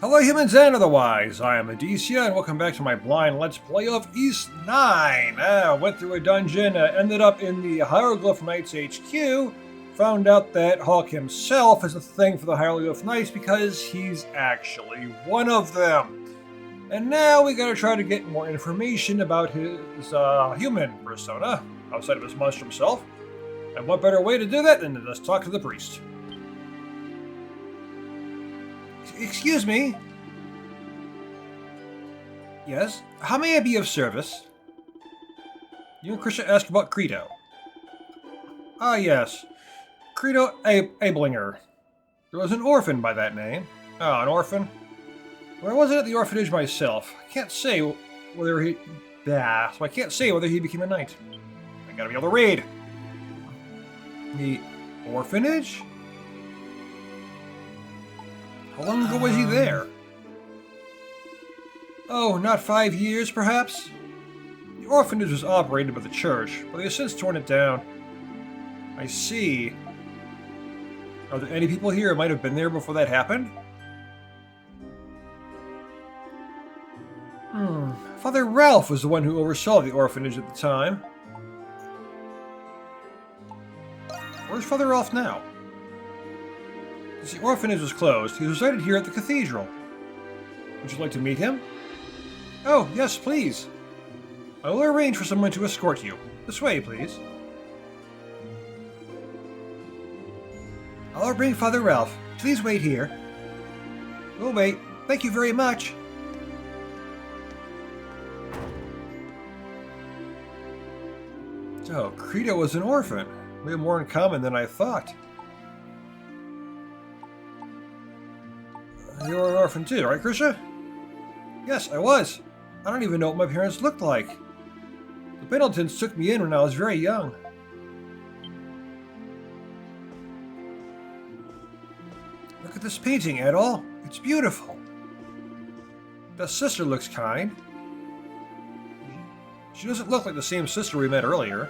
Hello humans and otherwise, I am Addie and welcome back to my blind Let's Play of East 9. Went through a dungeon, ended up in the Hieroglyph Knights HQ, found out that Hawk himself has a thing for the Hieroglyph Knights because he's actually one of them. And now we gotta try to get more information about his human persona, outside of his monstrum self. And what better way to do that than to just talk to the priest. Excuse me? Yes? How may I be of service? You and Krisha asked about Credo. Ah, yes. Credo Ablinger. There was an orphan by that name. Oh, an orphan? Well, I wasn't at the orphanage myself. I can't say whether he... so I can't say whether he became a knight. I gotta be able to read. The orphanage? How long ago was he there? Oh, not 5 years, perhaps? The orphanage was operated by the church, but they have since torn it down. I see. Are there any people here who might have been there before that happened? Father Ralph was the one who oversaw the orphanage at the time. Where's Father Ralph now? Since the orphanage was closed, he resided here at the cathedral. Would you like to meet him? Oh, yes, please. I will arrange for someone to escort you. This way, please. I'll bring Father Ralph. Please wait here. We'll wait. Thank you very much. So, Credo was an orphan. We have more in common than I thought. You were an orphan too, right, Krisha? Yes, I was. I don't even know what my parents looked like. The Pendletons took me in when I was very young. Look at this painting, Adol. It's beautiful. The sister looks kind. She doesn't look like the same sister we met earlier.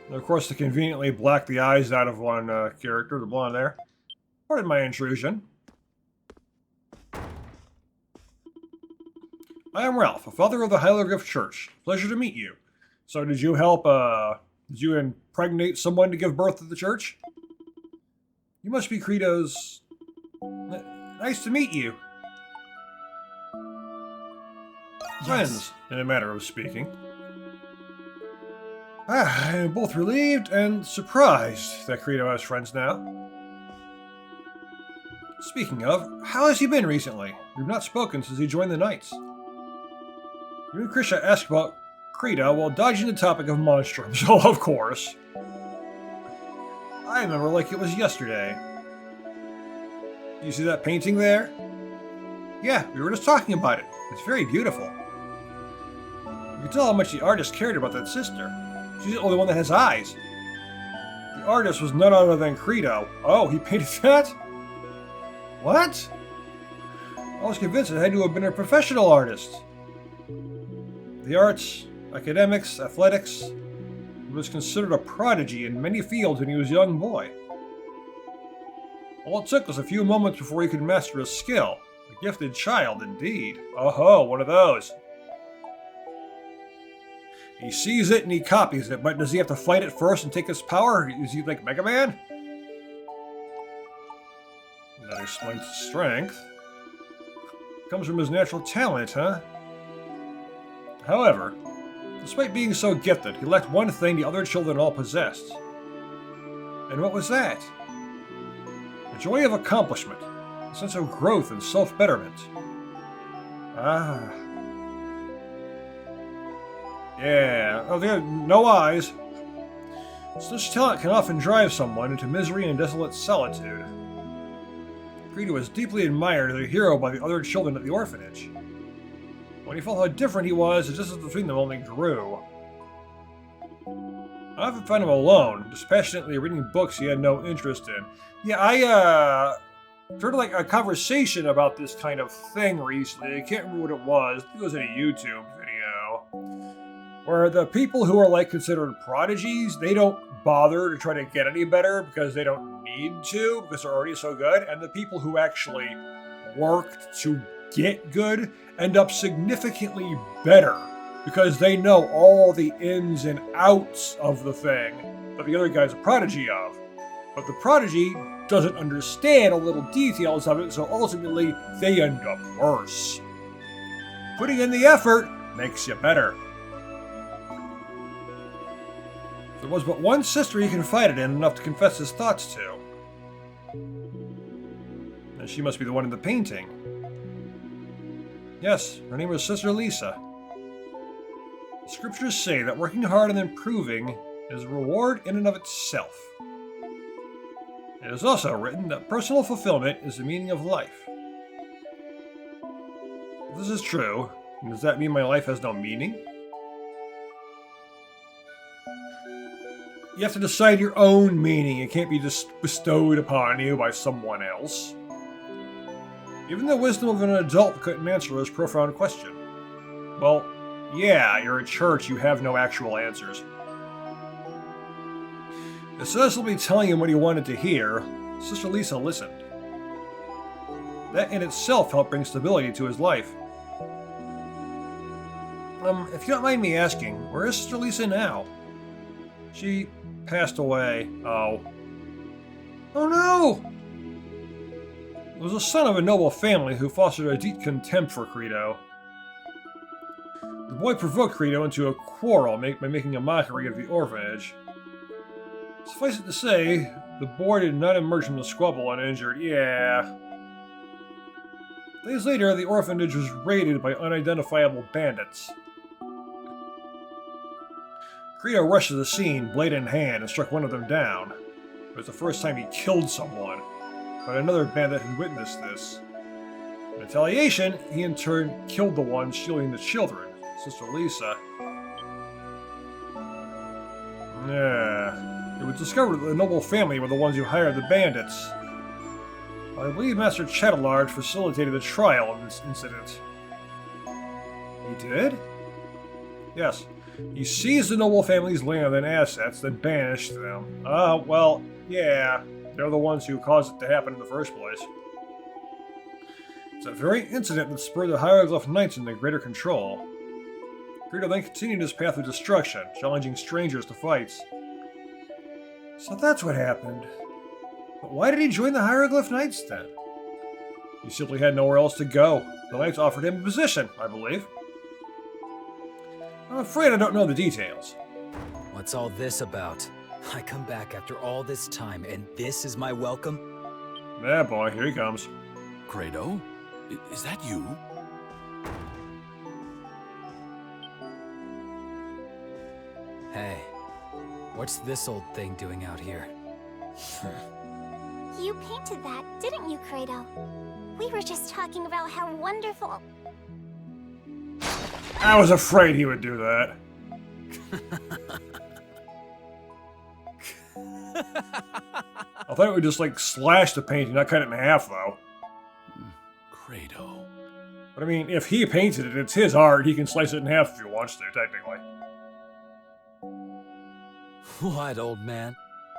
And of course, to conveniently black the eyes out of one character, the blonde there. Pardon my intrusion. I am Ralph, a father of the Hieroglyph Church. Pleasure to meet you. So did you help, did you impregnate someone to give birth to the church? You must be Credo's... Nice to meet you. Friends, in a manner of speaking. I am both relieved and surprised that Credo has friends now. Speaking of, how has he been recently? We've not spoken since he joined the Knights. You and Krisha asked about Credo while dodging the topic of Monstrum, so of course. I remember like it was yesterday. You see that painting there? Yeah, we were just talking about it. It's very beautiful. You can tell how much the artist cared about that sister. She's the only one that has eyes. The artist was none other than Credo. Oh, he painted that? What? I was convinced it had to have been a professional artist. The arts, academics, athletics, he was considered a prodigy in many fields when he was a young boy. All it took was a few moments before he could master his skill. A gifted child, indeed. Oh-ho, one of those. He sees it and he copies it, but does he have to fight it first and take his power? Is he like Mega Man? That explains his strength. Comes from his natural talent, huh? However, despite being so gifted, he lacked one thing the other children all possessed. And what was that? The joy of accomplishment, a sense of growth and self-betterment. Ah. Yeah, oh, they have no eyes. Such talent can often drive someone into misery and desolate solitude. Credo was deeply admired as a hero by the other children at the orphanage. When he felt how different he was, the distance between them only grew. I often found him alone, dispassionately reading books he had no interest in. Yeah, I heard like a conversation about this kind of thing recently. I can't remember what it was. I think it was in a YouTube video. Where the people who are like considered prodigies, they don't bother to try to get any better because they don't need to, because they're already so good. And the people who actually worked to get good end up significantly better because they know all the ins and outs of the thing that the other guy's a prodigy of. But the prodigy doesn't understand all the little details of it, so ultimately they end up worse. Putting in the effort makes you better. There was but one sister he confided in enough to confess his thoughts to. And she must be the one in the painting. Yes, her name was Sister Lisa. The scriptures say that working hard and improving is a reward in and of itself. It is also written that personal fulfillment is the meaning of life. If this is true, does that mean my life has no meaning? You have to decide your own meaning. It can't be just bestowed upon you by someone else. Even the wisdom of an adult couldn't answer this profound question. Well, yeah, you're a church, you have no actual answers. Instead of telling him what he wanted to hear, Sister Lisa listened. That in itself helped bring stability to his life. If you don't mind me asking, where is Sister Lisa now? She passed away. Oh. Oh no! He was the son of a noble family who fostered a deep contempt for Credo. The boy provoked Credo into a quarrel by making a mockery of the orphanage. Suffice it to say, the boy did not emerge from the squabble uninjured. Yeah. Days later, the orphanage was raided by unidentifiable bandits. Credo rushed to the scene, blade in hand, and struck one of them down. It was the first time he killed someone, but another bandit had witnessed this. In retaliation, he in turn killed the one shielding the children, Sister Lisa. Yeah. It was discovered that the noble family were the ones who hired the bandits. I believe Master Chatelard facilitated the trial in this incident. He did? Yes. He seized the noble family's land and assets, then banished them. Well, yeah. They're the ones who caused it to happen in the first place. It's that very incident that spurred the Hieroglyph Knights into greater control. Credo then continued his path of destruction, challenging strangers to fights. So that's what happened. But why did he join the Hieroglyph Knights then? He simply had nowhere else to go. The Knights offered him a position, I believe. I'm afraid I don't know the details. What's all this about? I come back after all this time, and this is my welcome? Yeah, boy, here he comes. Credo? Is that you? Hey, what's this old thing doing out here? You painted that, didn't you, Credo? We were just talking about how wonderful... I was afraid he would do that. I thought it would just, slash the painting, not cut it in half, though. Credo. But I mean, if he painted it, it's his art. He can slice it in half if he wants to, technically. What, old man?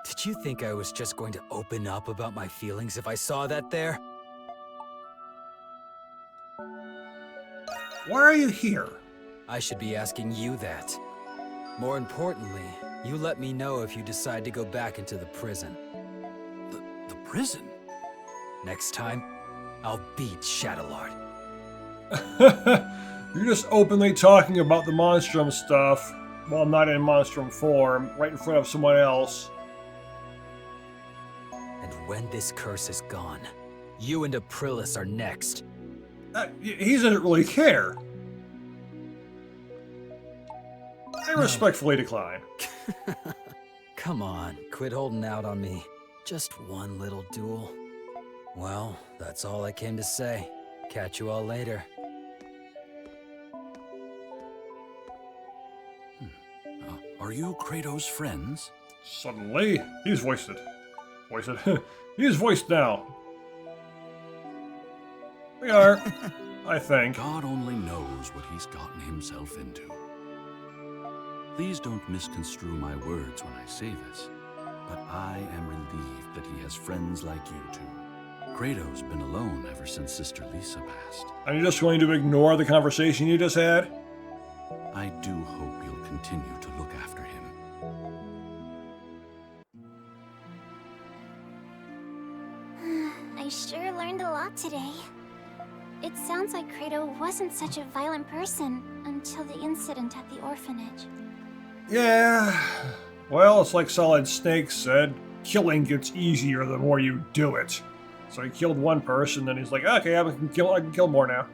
Did you think I was just going to open up about my feelings if I saw that there? Why are you here? I should be asking you that. More importantly, you let me know if you decide to go back into the prison. The prison? Next time, I'll beat Chatelard. You're just openly talking about the Monstrum stuff while I'm not in Monstrum form, right in front of someone else. And when this curse is gone, you and Aprilis are next. He doesn't really care. I respectfully decline. Come on, quit holding out on me. Just one little duel. Well, that's all I came to say. Catch you all later. Are you Credo's friends? Suddenly, he's voiced it. He's voiced now. We are, I think. God only knows what he's gotten himself into. Please don't misconstrue my words when I say this, but I am relieved that he has friends like you two. Kratos been alone ever since Sister Lisa passed. Are you just going to ignore the conversation you just had? I do hope you'll continue to look after him. I sure learned a lot today. It sounds like Kratos wasn't such a violent person until the incident at the orphanage. Yeah. Well, it's like Solid Snake said, killing gets easier the more you do it. So he killed one person, then he's like, okay, I can kill more now.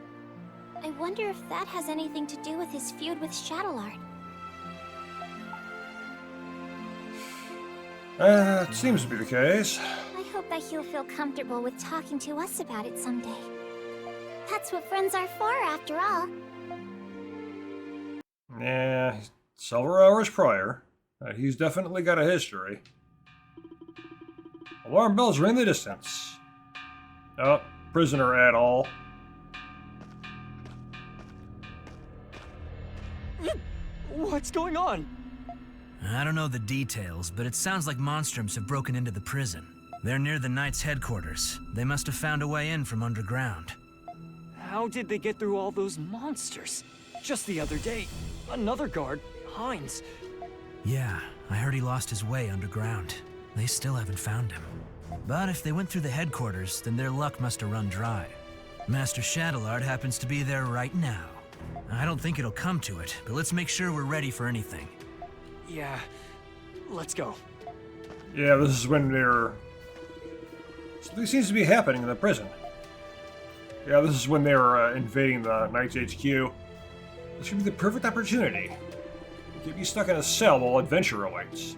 I wonder if that has anything to do with his feud with Shadowlord. It seems to be the case. I hope that he'll feel comfortable with talking to us about it someday. That's what friends are for, after all. Yeah, several hours prior. He's definitely got a history. Alarm bells ring in the distance. Oh, prisoner at all. What's going on? I don't know the details, but it sounds like Monstrums have broken into the prison. They're near the Knight's headquarters. They must have found a way in from underground. How did they get through all those monsters? Just the other day, another guard, Hines. Yeah, I heard he lost his way underground. They still haven't found him. But if they went through the headquarters, then their luck must have run dry. Master Shadowlord happens to be there right now. I don't think it'll come to it, but let's make sure we're ready for anything. Yeah, let's go. Yeah, this is when they're... Something seems to be happening in the prison. Yeah, this is when they're invading the Knight's HQ. This should be the perfect opportunity. Get me stuck in a cell while adventure awaits.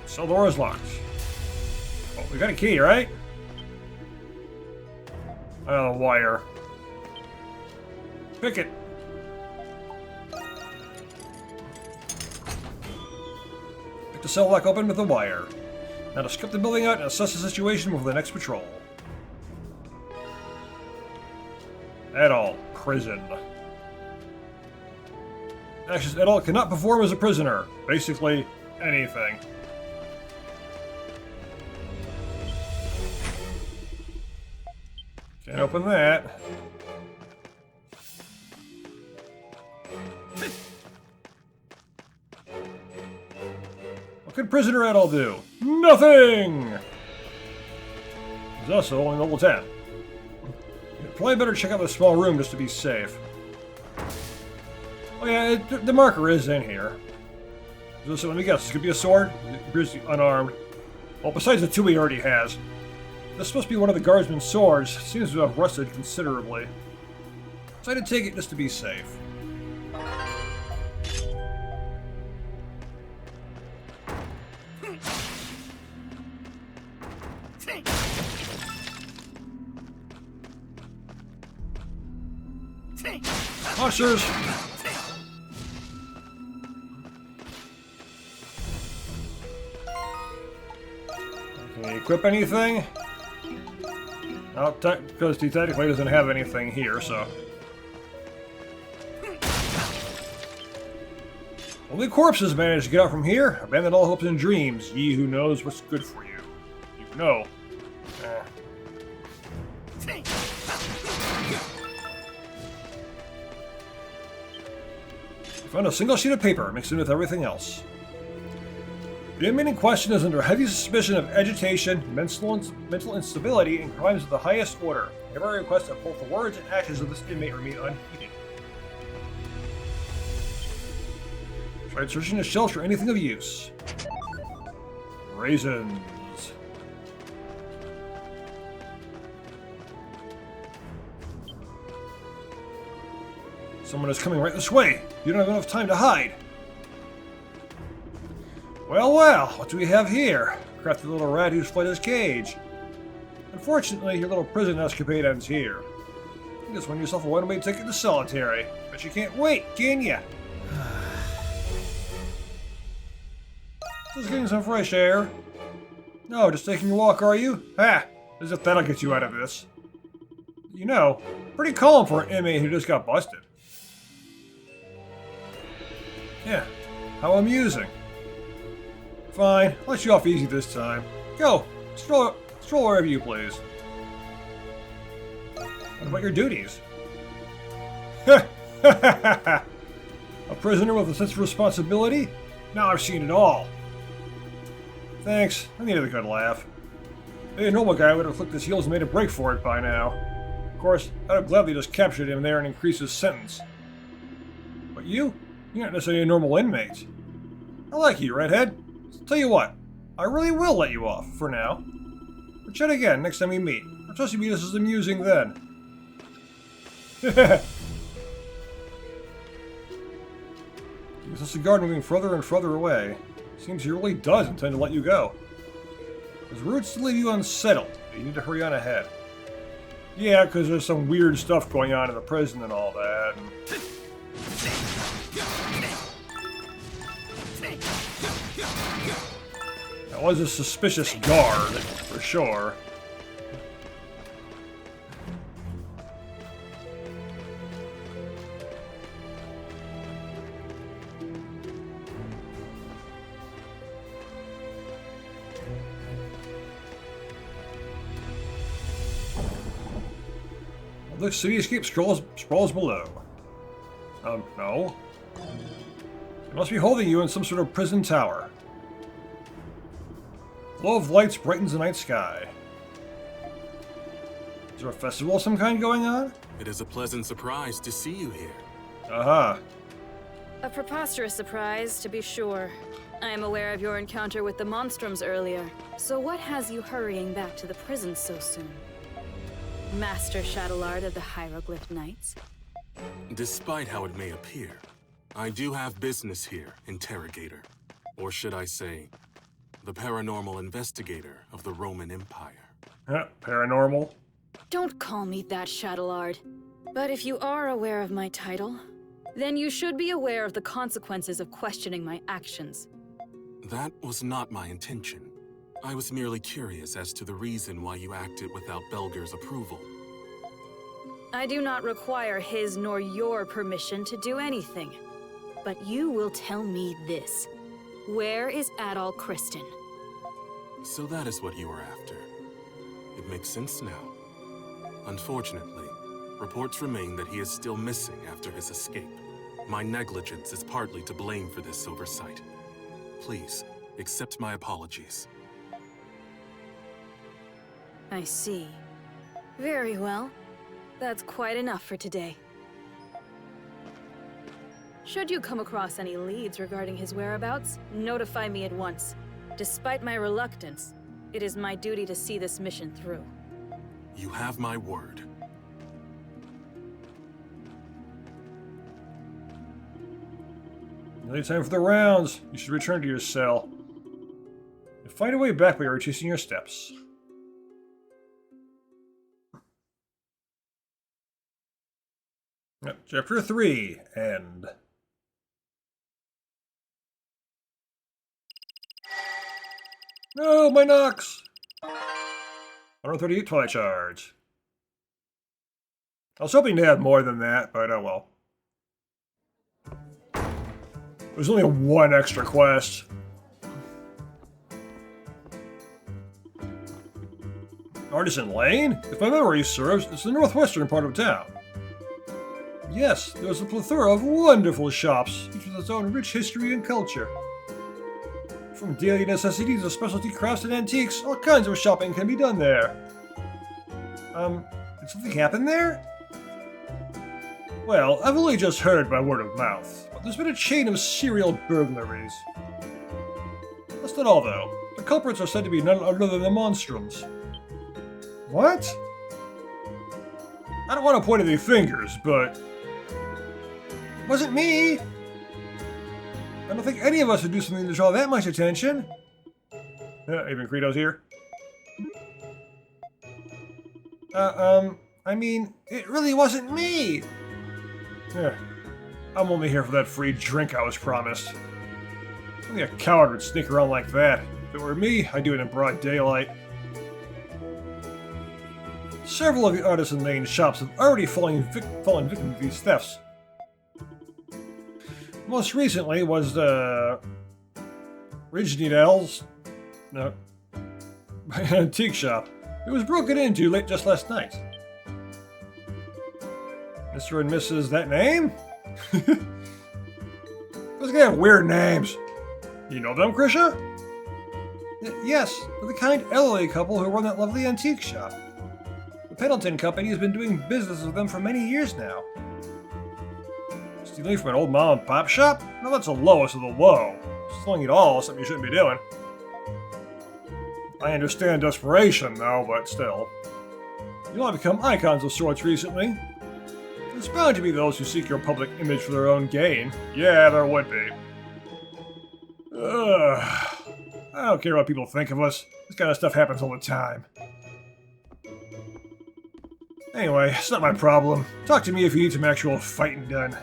Cell door is locked. Oh, we got a key, right? Oh, the wire. Pick it. Pick the cell lock open with the wire. Now to scope the building out and assess the situation before the next patrol. Adult, prison. Actions adult cannot perform as a prisoner. Basically, anything. Can't open that. What could prisoner adult do? Nothing! He's also only level 10. You'd probably better check out the small room just to be safe. Oh yeah, the marker is in here. So let me guess, this could be a sword? It appears to be unarmed. Well, besides the two he already has. This must be one of the guardsman's swords. Seems to have rusted considerably. So I had to take it just to be safe. Monsters! Can you equip anything? No, because he technically doesn't have anything here, so... Only corpses manage to get out from here. Abandon all hopes and dreams, ye who knows what's good for you. You know. Found a single sheet of paper mixed in with everything else. The inmate in question is under heavy suspicion of agitation, mental instability, and crimes of the highest order. Every request that both the words and actions of this inmate remain unheeded. Tried searching the shelves for anything of use. Raisins. Someone is coming right this way. You don't have enough time to hide. Well, well, what do we have here? Crafty little rat who's fled his cage. Unfortunately, your little prison escapade ends here. You just won yourself a one-way ticket to solitary. But you can't wait, can ya? Just getting some fresh air. No, just taking a walk, are you? Ha! As if that'll get you out of this. You know, pretty calm for an inmate who just got busted. Yeah, how amusing. Fine, I'll let you off easy this time. Go, stroll wherever you please. What about your duties? A prisoner with a sense of responsibility? Now I've seen it all. Thanks, I needed a good laugh. Maybe a normal guy would have clicked his heels and made a break for it by now. Of course, I'd have gladly just captured him there and increased his sentence. But you're not necessarily a normal inmate. I like you, redhead. Tell you what, I really will let you off, for now. But chat again next time we meet. I trust you'll be just as amusing then. You sense the guard moving further and further away. Seems he really does intend to let you go. His roots to leave you unsettled, but you need to hurry on ahead. Yeah, because there's some weird stuff going on in the prison and all that. That was a suspicious guard, for sure. The cityscape sprawls below. No. It must be holding you in some sort of prison tower. Glow of lights brightens the night sky. Is there a festival of some kind going on? It is a pleasant surprise to see you here. Aha. A preposterous surprise, to be sure. I am aware of your encounter with the Monstrums earlier. So what has you hurrying back to the prison so soon? Master Shadowlord of the Hieroglyph Knights? Despite how it may appear, I do have business here, Interrogator. Or should I say, the paranormal investigator of the Roman Empire. Paranormal? Don't call me that, Shadowlord. But if you are aware of my title, then you should be aware of the consequences of questioning my actions. That was not my intention. I was merely curious as to the reason why you acted without Belger's approval. I do not require his nor your permission to do anything. But you will tell me this. Where is Adol Kristen? So that is what you were after. It makes sense now. Unfortunately, reports remain that he is still missing after his escape. My negligence is partly to blame for this oversight. Please, accept my apologies. I see. Very well. That's quite enough for today. Should you come across any leads regarding his whereabouts, notify me at once. Despite my reluctance, it is my duty to see this mission through. You have my word. Nearly time for the rounds. You should return to your cell. And find a way back by retracing your steps. Yep, Chapter 3, End. No, my Nox! 138 Twilight Shards. I was hoping to have more than that, but oh well. There's only one extra quest. Artisan Lane? If my memory serves, it's the northwestern part of town. Yes, there's a plethora of wonderful shops, each with its own rich history and culture. From daily necessities to specialty crafts and antiques, all kinds of shopping can be done there. Did something happen there? Well, I've only just heard by word of mouth, but there's been a chain of serial burglaries. That's not all, though. The culprits are said to be none other than the Monstrums. What? I don't want to point any fingers, but... It wasn't me! I don't think any of us would do something to draw that much attention. Yeah, even Credo's here. I mean, it really wasn't me! Yeah, I'm only here for that free drink I was promised. Only a coward would sneak around like that. If it were me, I'd do it in broad daylight. Several of the Artisan Lane shops have already fallen victim to these thefts. Most recently was the Rignidel's antique shop. It was broken into late just last night. Mr. and Mrs. that name? Those guys have weird names. You know them, Krisha? Yes, they're the kind elderly couple who run that lovely antique shop. The Pendleton Company has been doing business with them for many years now. Stealing from an old mom and pop shop? No, that's the lowest of the low. Stealing it all is something you shouldn't be doing. I understand desperation, though, but still. You all have become icons of sorts recently. There's bound to be those who seek your public image for their own gain. Yeah, there would be. I don't care what people think of us. This kind of stuff happens all the time. Anyway, it's not my problem. Talk to me if you need some actual fighting done.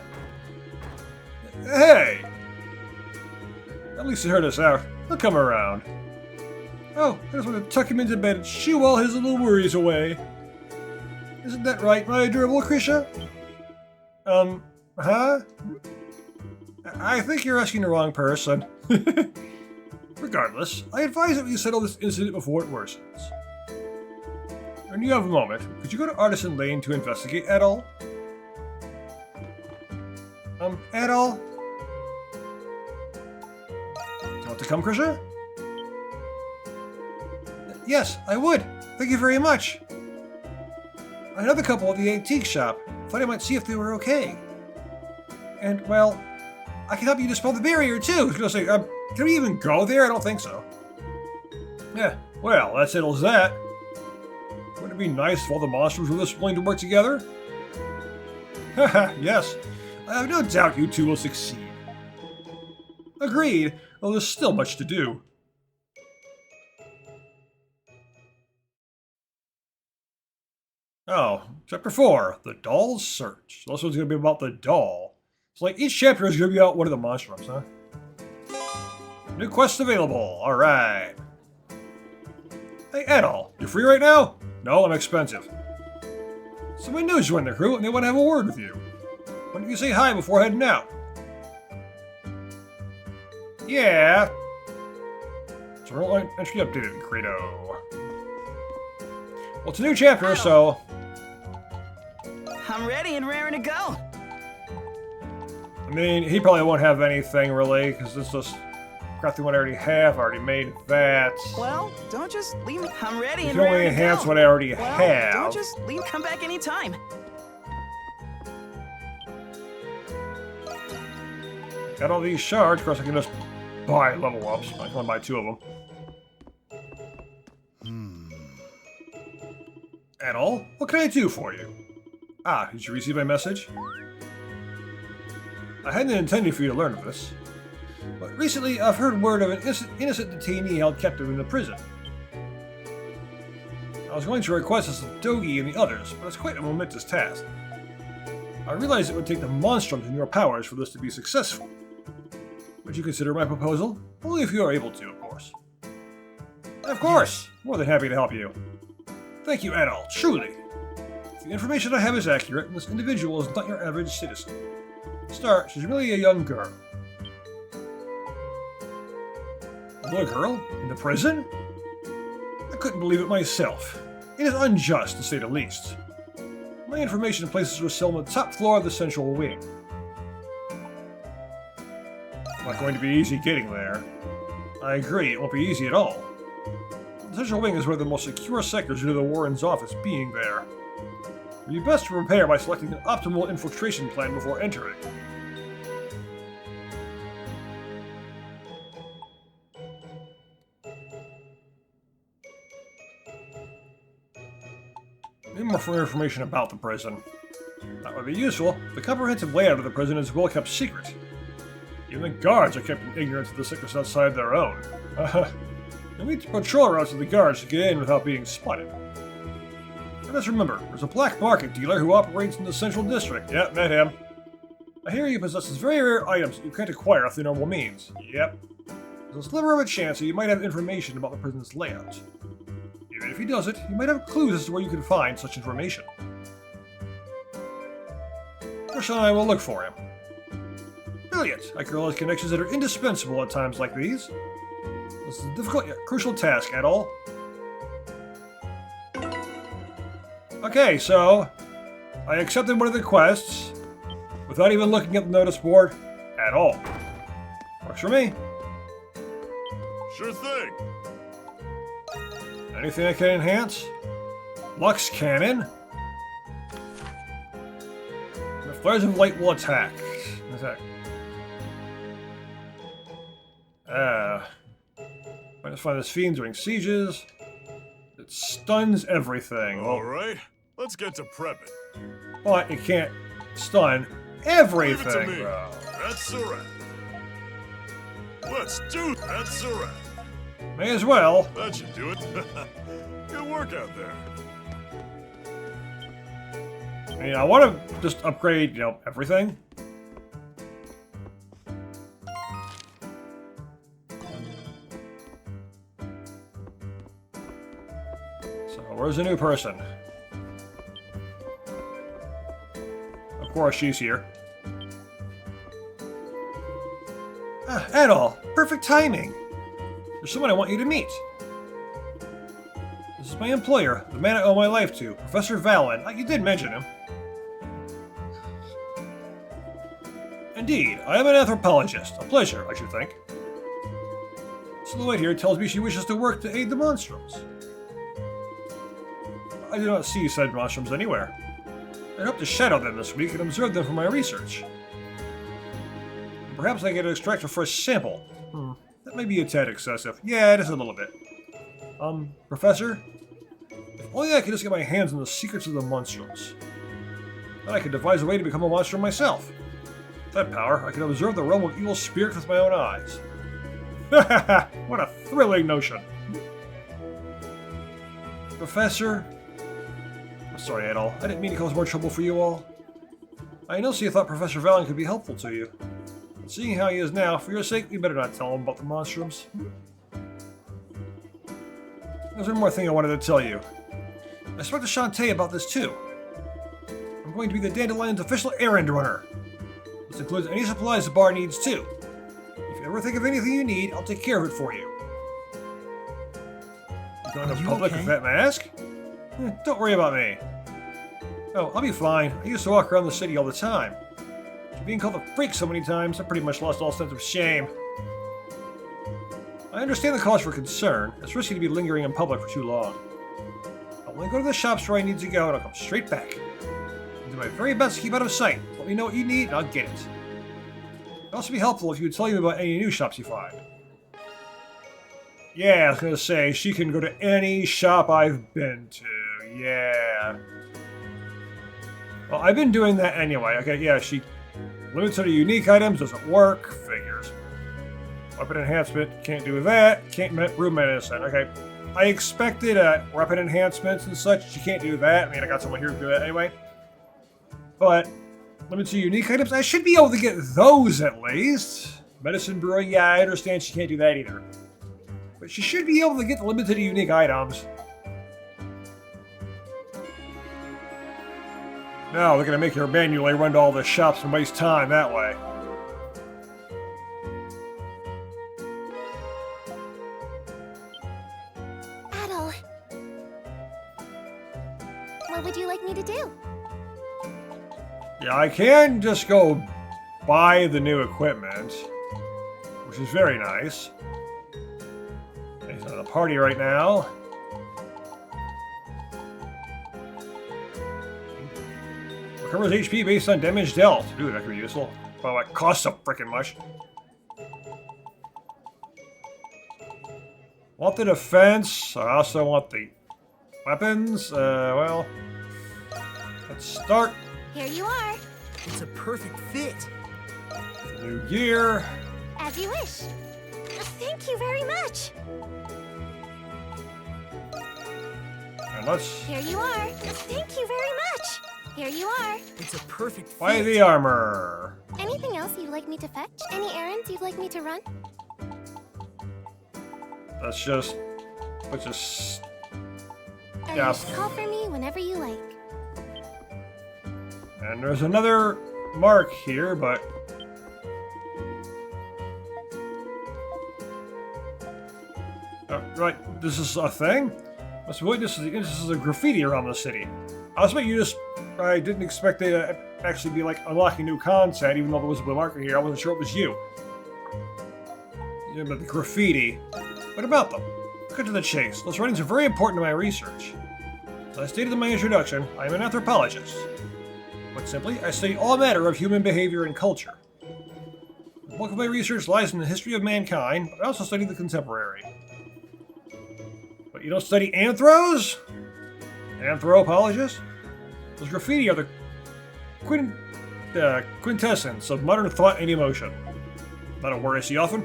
Hey! At least he heard us out. He'll come around. Oh, I just want to tuck him into bed and shoo all his little worries away. Isn't that right, my adorable Krisha? Huh? I think you're asking the wrong person. Regardless, I advise that we settle this incident before it worsens. When you have a moment, could you go to Artisan Lane to investigate at all? At all? Do you want to come, Krisha? Yes, I would. Thank you very much. I know the couple at the antique shop. Thought I might see if they were okay. And, well, I can help you dispel the barrier, too. I was gonna say, can we even go there? I don't think so. Yeah, well, that settles that. Wouldn't it be nice if all the monsters were this willing to work together? Haha, yes. I have no doubt you two will succeed. Agreed, though there's still much to do. Oh, Chapter 4, The Doll's Search. So this one's going to be about the doll. So like each chapter is going to be about one of the monstrums, huh? New quests available, alright. Hey Addie, you free right now? No, I'm expensive. Someone new joined the crew and they want to have a word with you. Why don't you say hi before heading out? Yeah. Journal entry updated, Credo. Well, it's a new chapter, so... I'm ready and raring to go. I mean, he probably won't have anything, really, because this is crap the one I already have. I already made that. Well, don't just leave me. I'm ready You and can only raring to enhance go. what I already Well, have. don't just leave. Come back anytime. Got all these shards. Of course, I can just buy level ups. I can only buy 2 of them. Addie, what can I do for you? Ah, did you receive my message? I hadn't intended for you to learn of this, but recently I've heard word of an innocent detainee held captive in the prison. I was going to request this of Dogi and the others, but it's quite a momentous task. I realize it would take the monstrums in your powers for this to be successful. Would you consider my proposal? Only if you are able to, of course. Of course! More than happy to help you. Thank you, Addie, truly. If the information I have is accurate, this individual is not your average citizen. Start, she's really a young girl. A little girl? In the prison? I couldn't believe it myself. It is unjust, to say the least. My information places her cell on the top floor of the central wing. Not going to be easy getting there. I agree, it won't be easy at all. The central wing is one of the most secure sectors due to the Warren's office being there. It would be best to prepare by selecting an optimal infiltration plan before entering. Need more information about the prison. That would be useful. The comprehensive layout of the prison is well kept secret. Even the guards are kept in ignorance of the secrets outside their own. You'll need patrol routes with the guards to get in without being spotted. And let's remember, there's a black market dealer who operates in the central district. Yep, met him. I hear he possesses very rare items that you can't acquire through normal means. Yep. There's a sliver of a chance that you might have information about the prison's layout. Even if he doesn't, he might have clues as to where you can find such information. Marshall and I will look for him. Brilliant! I can realize connections that are indispensable at times like these. This is a difficult yet crucial task, Addie. Okay, so I accepted one of the quests without even looking at the notice board at all. Works for me. Sure thing. Anything I can enhance? Lux Cannon? The flares of light will attack. Might find this fiend during sieges. It stuns everything. All right, let's get to prepping. But it can't stun everything, Leave it to me. bro. That's a wrap. Let's do that's a wrap. May as well. That should do it. Good work out there. I mean, I want to just upgrade, everything. So, where's the new person? Of course, she's here. Ah, Addie, perfect timing. There's someone I want you to meet. This is my employer, the man I owe my life to, Professor Valen. You did mention him. Indeed, I am an anthropologist. A pleasure, I should think. Silhouette here tells me she wishes to work to aid the monstrums. I do not see said monstrums anywhere. I hope to shadow them this week and observe them for my research. Perhaps I can extract a fresh sample. That may be a tad excessive. Yeah, it is a little bit. Professor? If only I could just get my hands on the secrets of the monstrums. Then I could devise a way to become a monstrum myself. With that power, I can observe the realm of evil spirits with my own eyes. What a thrilling notion. Professor? I'm sorry, Addie. I didn't mean to cause more trouble for you all. I know you thought Professor Valen could be helpful to you. Seeing how he is now, for your sake, we better not tell him about the monstrums. There's one more thing I wanted to tell you. I spoke to Shantae about this too. I'm going to be the Dandelion's official errand runner. This includes any supplies the bar needs too. If you ever think of anything you need, I'll take care of it for you. You going to public with that mask? Don't worry about me. Oh, I'll be fine. I used to walk around the city all the time. Being called a freak so many times, I pretty much lost all sense of shame. I understand the cause for concern. It's risky to be lingering in public for too long. I'll only go to the shops where I need to go, and I'll come straight back. I'll do my very best to keep out of sight. Let me know what you need, and I'll get it. It'd also be helpful if you would tell me about any new shops you find. Yeah, I was gonna say, she can go to any shop I've been to. Yeah. Well, I've been doing that anyway. Okay, yeah, she... Limited to unique items doesn't work. Figures. Weapon enhancement, can't do that. Can't room medicine. Okay. I expected weapon enhancements and such. You can't do that. I mean, I got someone here to do that anyway. But limited to unique items, I should be able to get those at least. Medicine brewing, yeah, I understand she can't do that either. But she should be able to get the limited to unique items. No, they're going to make her manually run to all the shops and waste time that way. Addie. What would you like me to do? Yeah, I can just go buy the new equipment, which is very nice. He's at a party right now. Recovers HP based on damage dealt. Ooh, that could be useful. Well, that costs so frickin' much. Want the defense. I also want the weapons. Well, let's start. Here you are. It's a perfect fit. New gear. As you wish. Thank you very much. And let's Here you are. Thank you very much. Here you are. It's a perfect fit. buy the armor. Anything else you'd like me to fetch? Any errands you'd like me to run? Let's just Yes. Call for me whenever you like. And there's another mark here, but... right, this is a thing? Must be witness to the instances of graffiti around the city. I didn't expect they to actually be like unlocking new content, even though there was a blue marker here. I wasn't sure it was you. Yeah, but the graffiti. What about them? Cut to the chase. Those writings are very important to my research. As I stated in my introduction, I am an anthropologist. Put simply, I study all matter of human behavior and culture. The bulk of my research lies in the history of mankind, but I also study the contemporary. But you don't study anthros? Anthropologists? Those graffiti are the quintessence of modern thought and emotion. Not a word I see often.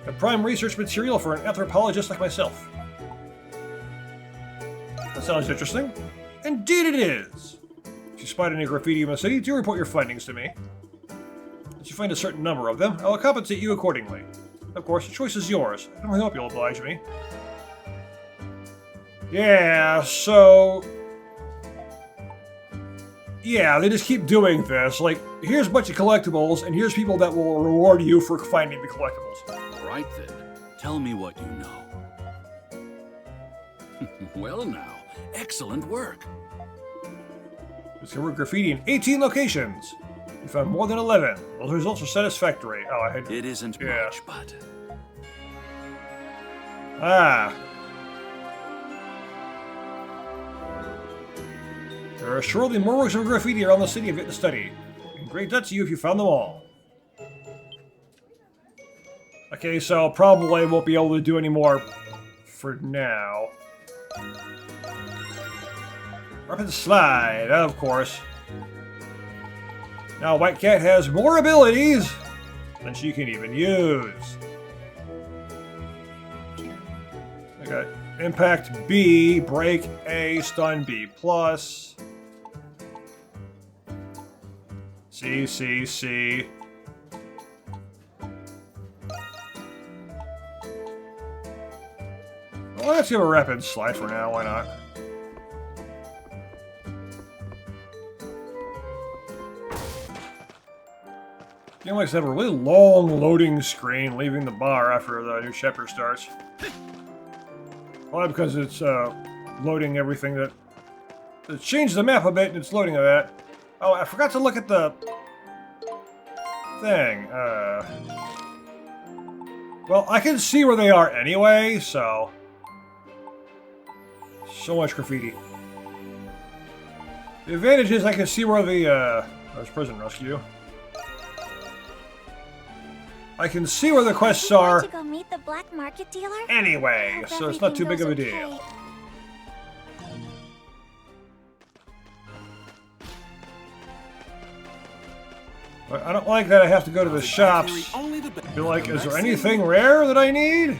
The prime research material for an anthropologist like myself. That sounds interesting. Indeed it is! If you spot any graffiti in the city, do report your findings to me. If you find a certain number of them, I will compensate you accordingly. Of course, the choice is yours. I hope you'll oblige me. Yeah, so... yeah, they just keep doing this. Like, here's a bunch of collectibles, and here's people that will reward you for finding the collectibles. Right then, tell me what you know. Well now, excellent work. Discovered graffiti in 18 locations. You found more than 11. Those results are satisfactory. Oh, I had... It isn't much, but... ah. There are surely more works of graffiti around the city I've yet to study. And great debt to you if you found them all. Okay, so probably won't be able to do any more for now. Rapid slide, of course. Now White Cat has more abilities than she can even use. Okay, Impact B, Break A, Stun B+. C. Well, let's give a rapid slide for now, why not? Game likes to have a really long loading screen leaving the bar after the new chapter starts. Probably because it's loading everything that... it's changed the map a bit and it's loading that. Oh, I forgot to look at the... thing. Well, I can see where they are anyway, so... so much graffiti. The advantage is I can see where the, there's prison rescue. I can see where the quests are To go meet the black market dealer? anyway, so it's not too big of a deal. But I don't like that I have to go to the shops. Be like, is there anything rare that I need?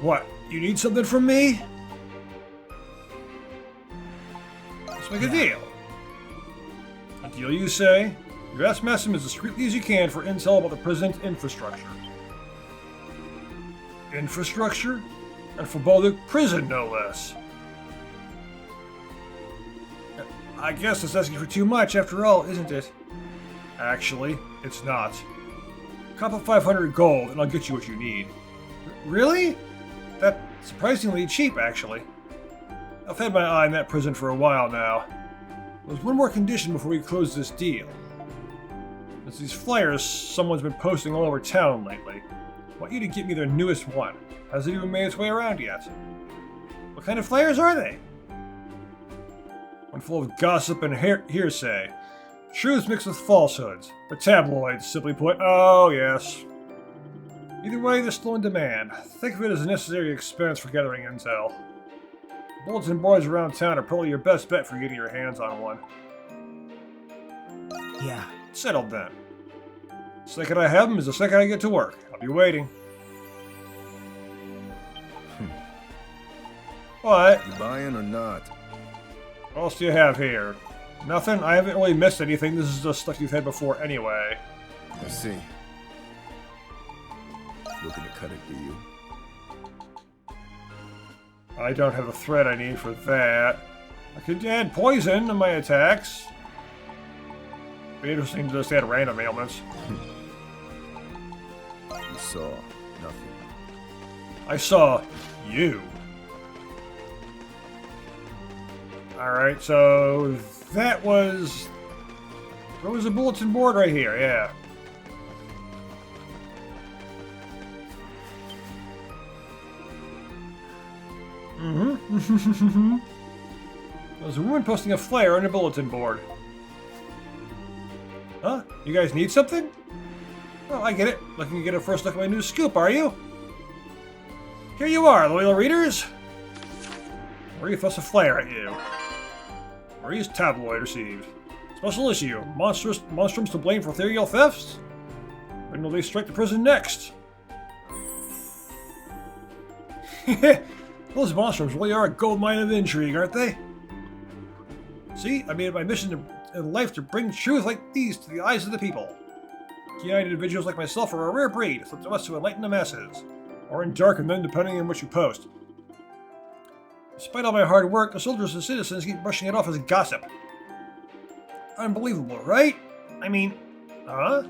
What? You need something from me? Let's make a deal. A deal, you say? You ask Messim as discreetly as you can for intel about the present infrastructure. Infrastructure? And for Baldic prison, no less. I guess it's asking for too much after all, isn't it? Actually, it's not. Cop up 500 gold and I'll get you what you need. Really? That's surprisingly cheap, actually. I've had my eye on that prison for a while now. There's one more condition before we close this deal. There's these flyers someone's been posting all over town lately. I want you to get me their newest one. Hasn't even made its way around yet. What kind of flyers are they? One full of gossip and hearsay. Truths mixed with falsehoods. For tabloids, simply put. Oh, yes. Either way, they're still in demand. Think of it as a necessary expense for gathering intel. Bulletin boards around town are probably your best bet for getting your hands on one. Yeah. Settled then. The second I have them is the second I get to work. I'll be waiting. What? You buying or not? What else do you have here? Nothing? I haven't really missed anything. This is just stuff you've had before anyway. I see. looking to cut it, do you? I don't have the threat I need for that. I could add poison to my attacks. Be interesting to just add random ailments. You saw nothing. I saw you. Alright, so that was... There was a bulletin board right here, yeah. Mm-hmm. There's a woman posting a flyer on a bulletin board. Huh? You guys need something? Oh, I get it. Looking to get a first look at my new scoop, are you? Here you are, loyal readers! Marie thrusts a flyer at you. Marie's tabloid received. Special issue. Monstrums to blame for ethereal thefts? When will they strike the prison next? Those monstrums really are a goldmine of intrigue, aren't they? See, I made it my mission in life to bring truth like these to the eyes of the people. Keen-eyed individuals like myself are a rare breed. It's up to us to enlighten the masses. Or darken them, depending on what you post. Despite all my hard work, the soldiers and citizens keep brushing it off as gossip. Unbelievable, right? I mean, huh?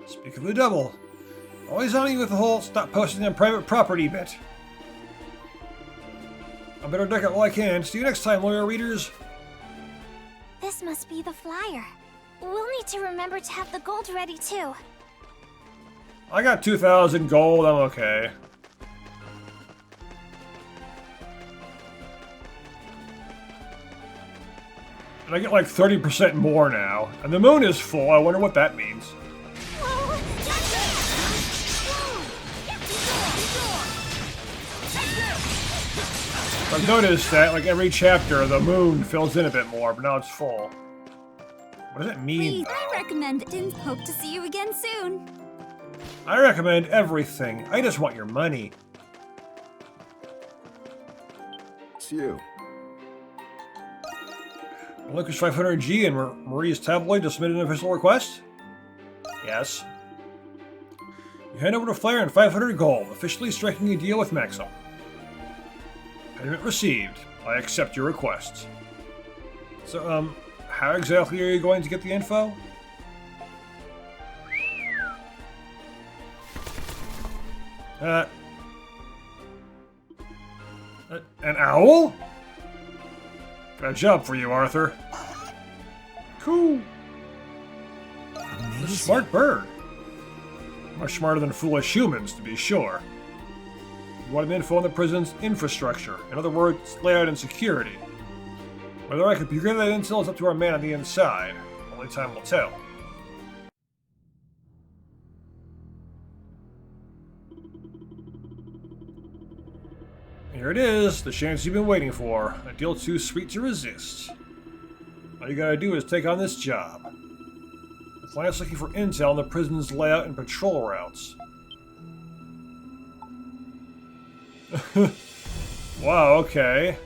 Speak of the devil. Always on you with the whole stop posting on private property bit. I better duck it while I can. See you next time, loyal readers. This must be the flyer. We'll need to remember to have the gold ready too. I got 2,000 gold, I'm okay. And I get like 30% more now. And the moon is full, I wonder what that means. I've noticed that, like, every chapter, the moon fills in a bit more, but now it's full. What does that mean, Please, I recommend it and hope to see you again soon. I recommend everything. I just want your money. It's you. Relinquish 500G and Marie's tabloid to submit an official request? Yes. You hand over the flyer and 500 gold, officially striking a deal with Maxim. Payment received. I accept your request. So, how exactly are you going to get the info? An owl? Got a job for you, Arthur. Cool. A smart bird. Much smarter than foolish humans, to be sure. You want info on the prison's infrastructure. In other words, layout and security. Whether I can procure that intel is up to our man on the inside. Only time will tell. Here it is, the chance you've been waiting for. A deal too sweet to resist. All you gotta do is take on this job. The client's looking for intel on the prison's layout and patrol routes. Wow, okay.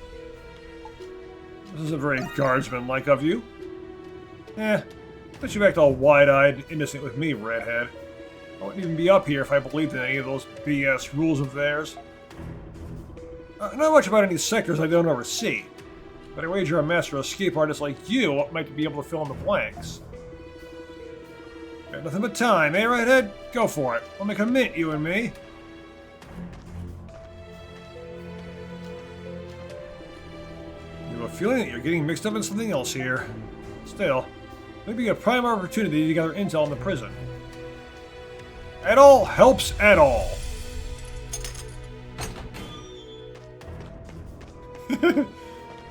This isn't very guardsman-like of you. Put you back all wide-eyed, innocent with me, redhead. I wouldn't even be up here if I believed in any of those BS rules of theirs. Not much about any sectors I don't oversee, but I wager a master escape artist like you might be able to fill in the blanks. Got nothing but time, eh, redhead? Go for it. We'll make a mint, you and me. You have a feeling that you're getting mixed up in something else here. Still, maybe a prime opportunity to gather intel on the prison. At all helps at all.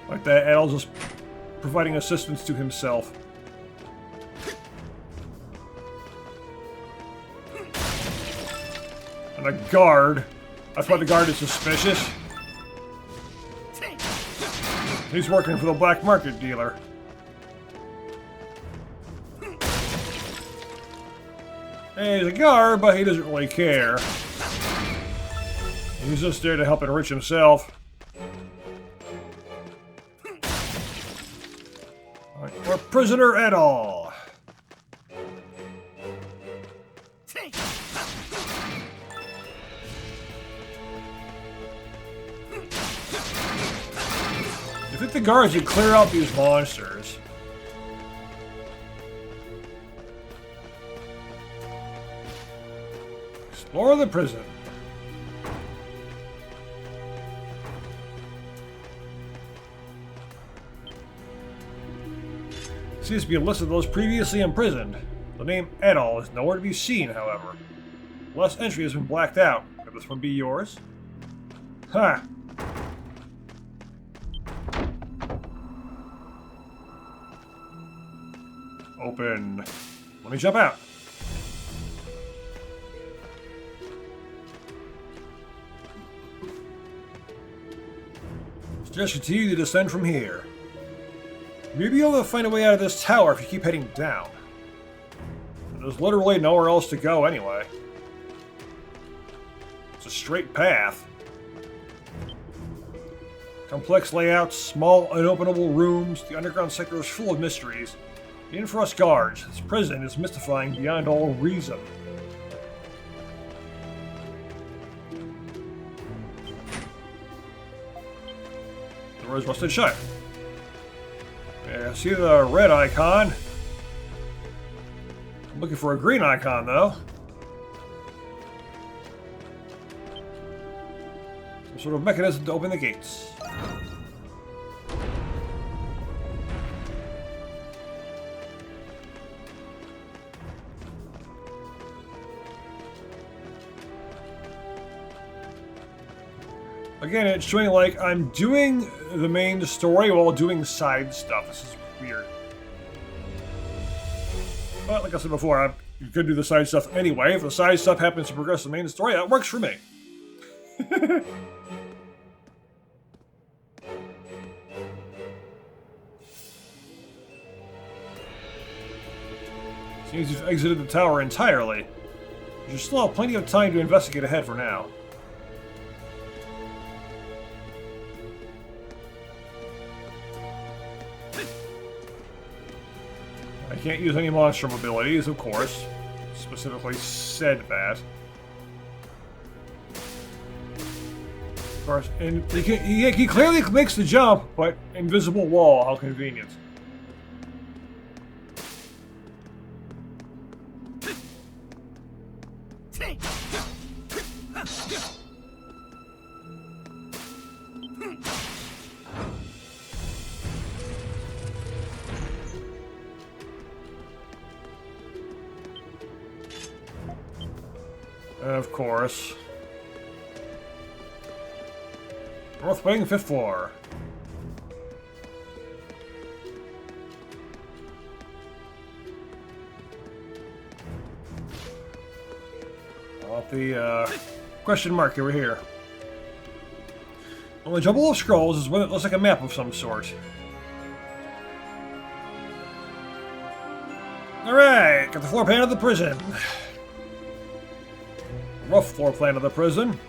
Like that, Adol's just providing assistance to himself. And a guard. That's why the guard is suspicious. He's working for the black market dealer. Hey, he's a guard, but he doesn't really care. He's just there to help enrich himself. Or prisoner at all. the guards, you clear out these monsters. Explore the prison. Seems to be a list of those previously imprisoned. The name Addie is nowhere to be seen, however. The last entry has been blacked out. Could this one be yours? Ha! Open. Let me jump out. Just continue to descend from here. Maybe you'll find a way out of this tower if you keep heading down. There's literally nowhere else to go anyway. It's a straight path. Complex layouts, small unopenable rooms, the underground sector is full of mysteries. Even for us guards, this prison is mystifying beyond all reason. The doors busted shut. Yeah, see the red icon? I'm looking for a green icon, though. Some sort of mechanism to open the gates. Again, it's showing like I'm doing the main story while doing side stuff. This is weird. But like I said before, you could do the side stuff anyway. If the side stuff happens to progress the main story, that works for me. Seems you've exited the tower entirely. You still have plenty of time to investigate ahead for now. I can't use any monstrum abilities, of course. Specifically said that. Of course, and he clearly makes the jump, but invisible wall, how convenient. Of course. North Wing, 5th floor. I want the question mark over here. On the jumble of scrolls is one that looks like a map of some sort. Alright, got the floor plan of the prison. Rough floor plan of the prison.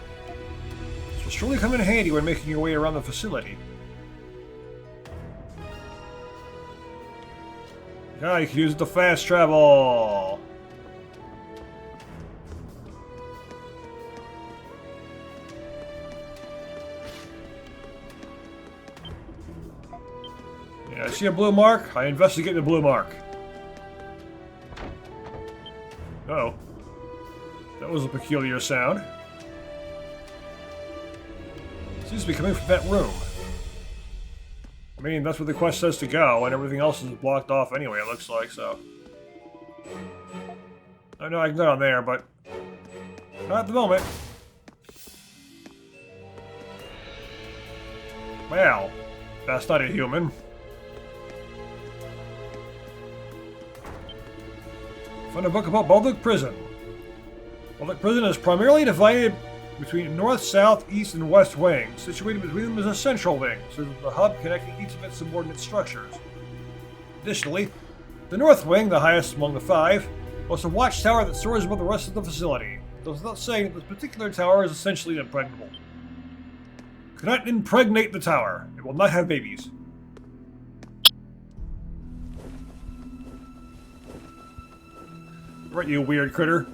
This will surely come in handy when making your way around the facility. Yeah, you can use it to fast travel. Yeah, I see a blue mark. I investigate the blue mark. Uh-oh. That was a peculiar sound. Seems to be coming from that room. I mean, that's where the quest says to go, and everything else is blocked off anyway, it looks like, so. I know I can go down there, but not at the moment. Well, that's not a human. Found a book about Baltic Prison. Baltic Prison is primarily divided between north, south, east, and west wings. Situated between them is a central wing, so that the hub connecting each of its subordinate structures. Additionally, the north wing, the highest among the five, boasts a watchtower that soars above the rest of the facility. It goes without saying that this particular tower is essentially impregnable. You cannot impregnate the tower. It will not have babies. Right, you weird critter.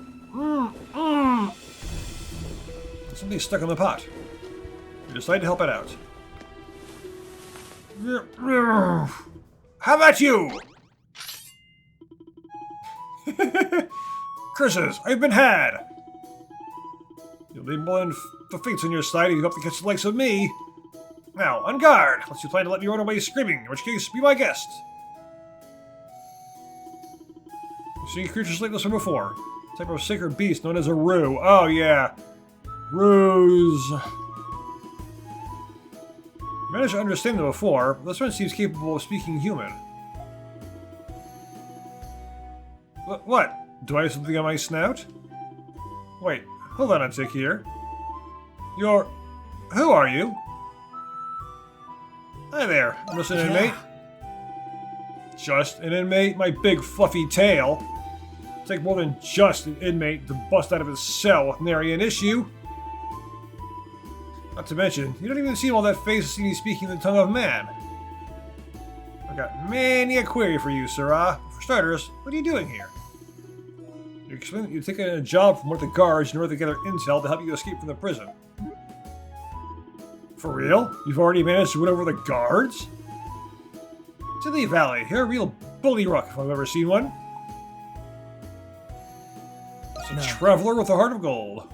Something's stuck in the pot. You decide to help it out. How about you? Curses, I've been had. You'll need more than the fates on your side if you hope to catch the likes of me. Now, on guard, unless you plan to let me run away screaming, in which case, be my guest. You've seen creatures like this one before. A type of sacred beast known as a rue. Oh, yeah. Ruse. I managed to understand them before, but this one seems capable of speaking human. What? Do I have something on my snout? Wait, hold on a tick here. You're... Who are you? Hi there, I'm just an inmate. Just an inmate? My big fluffy tail. It'll take more than just an inmate to bust out of his cell with nary an issue. Not to mention, you don't even seem all that phased to see me speaking the tongue of man. I've got many a query for you, Sirrah. For starters, what are you doing here? You explained that you'd taken a job from one of the guards in order to gather intel to help you escape from the prison. For real? You've already managed to win over the guards? Tilly Valley, you're a real bully ruck if I've ever seen one. It's a traveler with a heart of gold.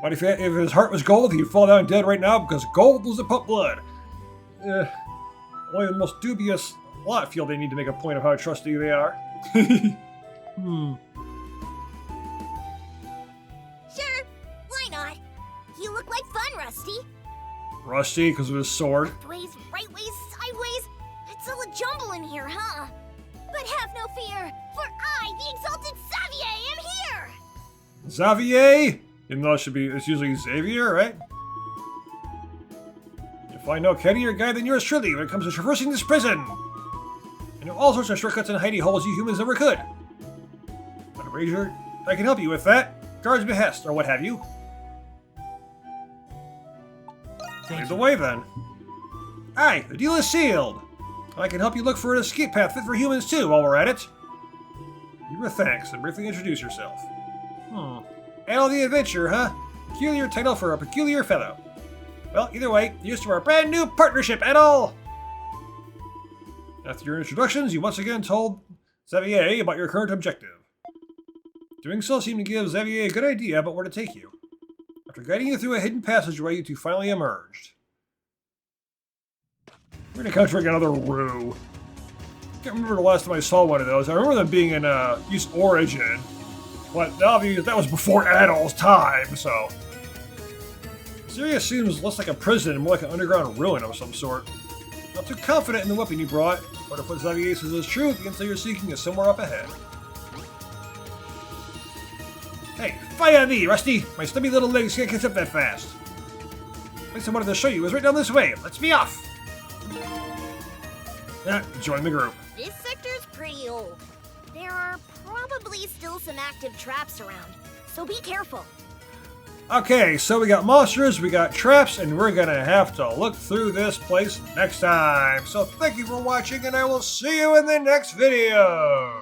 But if his heart was gold, he'd fall down dead right now because gold was the pump blood. Only the most dubious lot feel they need to make a point of how trusty they are. Sure, why not? You look like fun, Rusty. Rusty, because of his sword. Left ways, right ways, sideways. It's all a jumble in here, huh? But have no fear, for I, the exalted Xavier, am here! Xavier? Even though it's usually Xavier, right? You'll find no cannier guy than yours truly when it comes to traversing this prison! I know all sorts of shortcuts and hidey holes you humans never could. But a wager, I can help you with that. Guard's behest, or what have you. Lead the way, then. Aye, the deal is sealed! I can help you look for an escape path fit for humans, too, while we're at it. Give her thanks, and briefly introduce yourself. Addie the Adventure, huh? Peculiar title for a peculiar fellow. Well, either way, here's to our brand new partnership, Addie! After your introductions, you once again told Xavier about your current objective. Doing so seemed to give Xavier a good idea about where to take you. After guiding you through a hidden passageway, you two finally emerged. We're gonna counteract another Rue. Can't remember the last time I saw one of those. I remember them being in East Origin, but obviously that was before Addie's time, so. This area seems less like a prison and more like an underground ruin of some sort. Not too confident in the weapon you brought, but if what Xavier says is true, the intel you're seeking is somewhere up ahead. Hey, fire on me, Rusty! My stubby little legs can't catch up that fast. The place I wanted to show you is right down this way. Let's be off! Join the group. This sector's pretty old. There are probably still some active traps around, so be careful. Okay, so we got monsters, we got traps, and we're gonna have to look through this place next time. So thank you for watching, and I will see you in the next video!